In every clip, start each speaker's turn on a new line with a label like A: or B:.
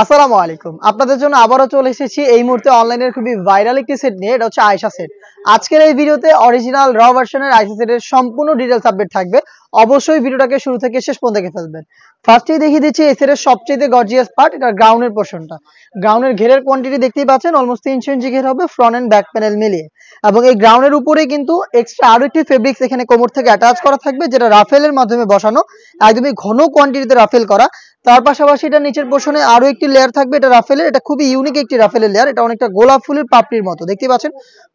A: আসসালামু আলাইকুম। আপনাদের জন্য আবারও চলে এসেছি এই মুহূর্তে অনলাইনের খুবই ভাইরাল একটি সেট নিয়ে। এটা হচ্ছে আয়েশা সেট। আজকের এই ভিডিওতে অরিজিনাল র ভার্সনের আয়েশা সেটের সম্পূর্ণ ডিটেইলস আপডেট থাকবে। অবশ্যই ভিডিওটাকে শুরু থেকে শেষ পর্যন্ত দেখে ফেলবেন। ফার্স্টেই দেখিয়ে দিচ্ছি এই সেটের সবচেয়ে গর্জিয়াস পার্ট, এটা গ্রাউন্ডের পোরশনটা। গ্রাউন্ডের ঘেরের কোয়ান্টিটি দেখতেই পাচ্ছেন, অলমোস্ট 300 ইঞ্চি ঘের হবে ফ্রন্ট এন্ড ব্যাক প্যানেল মিলিয়ে। এবং এই গ্রাউন্ডের উপরে কিন্তু এক্সট্রা আরো একটি ফেব্রিক্স এখানে কোমর থেকে অ্যাটাচ করা থাকবে, যেটা রাফেলের মাধ্যমে বসানো, একদমই ঘন কোয়ান্টিটিতে রাফেল করা। তার পাশাপাশি এটা নিচের পোর্শনে আরো একটি লেয়ার থাকবে, এটা রাফেলের। এটা খুবই ইউনিক একটি রাফেলের লেয়ার। এটা অনেকটা গোলাপ ফুলের পাপড়ির মতো দেখতে পাচ্ছেন।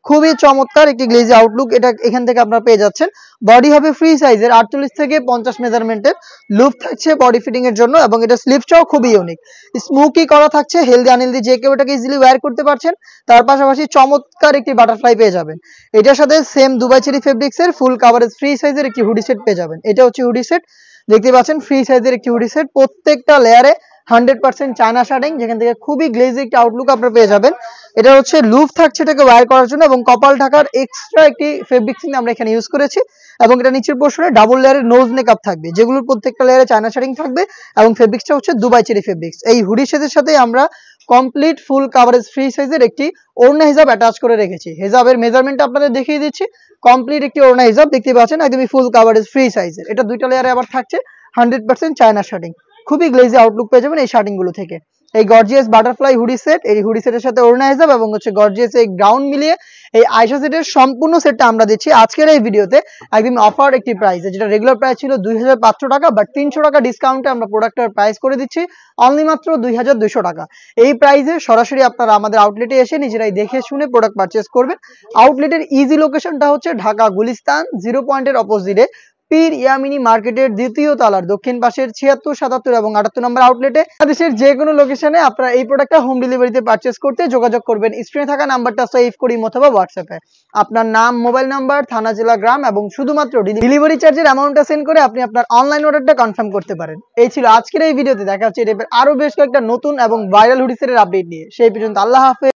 A: খুবই চমৎকার একটি গ্লেজি আউটলুক এটা এখান থেকে আপনারা পেয়ে যাচ্ছেন। বডি হবে ফ্রি সাইজের 48 থেকে 50 মেজারমেন্টের। লুপ থাকছে বডি ফিটিং এর জন্য এবং এটা স্লিপসটাও খুবই ইউনিক। স্মোকি করা থাকছে, হেলদি আনহেলদি যে কেউ এটাকে ইজিলি ওয়্যার করতে পারছেন। তার পাশাপাশি চমৎকার একটি বাটারফ্লাই পেয়ে যাবেন। এটার সাথে সেম দুবাই চেরি ফেব্রিক্সের ফুল কাভারেজ ফ্রি সাইজের একটি হুডি সেট পেয়ে যাবেন। এটা হচ্ছে হুডি সেট, দেখতে পাচ্ছেন ফ্রি সাইজের একটি হুডি সেট। প্রত্যেকটা লেয়ারে 100% চায়না শার্টিং, যেখান থেকে খুবই গ্লেজি একটা আউটলুক আপনারা পেয়ে যাবেন। এটা হচ্ছে লুপ থাকছে এটাকে ওয়্যার করার জন্য এবং কপাল ঢাকার এক্সট্রা একটি ফেব্রিক্সিং আমরা এখানে ইউজ করেছি। এবং এটা নিচের পোর্শনে ডাবল লেয়ারের নোজ মেকআপ থাকবে, যেগুলোর প্রত্যেকটা লেয়ারে চায়না শার্টিং থাকবে এবং ফেব্রিক্সটা হচ্ছে দুবাই চেরি ফেব্রিক্স। এই হুডি সেটের সাথে আমরা কমপ্লিট ফুল কাভারেজ ফ্রি সাইজের একটি ওড়না হিজাব অ্যাটাচ করে রেখেছি। হিজাবের মেজারমেন্টটা আপনাদের দেখিয়ে দিচ্ছি। কমপ্লিট একটি ওড়না হিজাব দেখতে পাচ্ছেন, একদমই ফুল কাভারেজ ফ্রি সাইজের। এটা দুইটা লেয়ারে আবার থাকছে 100% চায়না শার্টিং। খুবই গ্লেজি আউটলুক পেয়ে যাবেন এই শার্টিং গুলো থেকে। এই গর্জিয়াস বাটারফ্লাই হুডি সেট, এই হুডি সেটের সাথে ওড়না হিজাব এবং হচ্ছে গর্জিয়াস এই গ্রাউন্ড মিলিয়ে এই আয়েশা সেটের সম্পূর্ণ সেটটা আমরা দিচ্ছি আজকের এই ভিডিওতে একদম অফার একটি প্রাইসে। যেটা রেগুলার প্রাইস ছিল 2500 টাকা, বাট 300 টাকা ডিসকাউন্টে আমরা প্রোডাক্টের প্রাইস করে দিচ্ছি অনলি মাত্র 2200 টাকা। এই প্রাইসে সরাসরি আপনারা আমাদের আউটলেটে এসে নিজেরাই দেখে শুনে প্রোডাক্ট পারচেস করবেন। আউটলেটের ইজি লোকেশনটা হচ্ছে ঢাকা গুলিস্তান 0 পয়েন্টের অপোজিটে পীর ইয়ামিনী মার্কেটের দ্বিতীয় তলার দক্ষিণ পাশের 76, 77 এবং 78 নম্বর আউটলেটে। দেশের যে কোনো লোকেশনে আপনারা এই প্রোডাক্টটা হোম ডেলিভারিতে পারচেস করতে যোগাযোগ করবেন স্ক্রিনে থাকা নাম্বারটা সেভ করি অথবা হোয়াটসঅ্যাপে। আপনার নাম, মোবাইল নাম্বার, থানা, জেলা, গ্রাম এবং শুধুমাত্র ডেলিভারি চার্জের অ্যামাউন্টটা সেন্ড করে আপনি আপনার অনলাইন অর্ডারটা কনফার্ম করতে পারেন। এই ছিল আজকের এই ভিডিওতে। দেখা হচ্ছে এই টাইপের আরো বেশ কয়েকটা নতুন এবং ভাইরাল হুডি সেটের আপডেট নিয়ে। সেই পর্যন্ত আল্লাহ হাফেজ।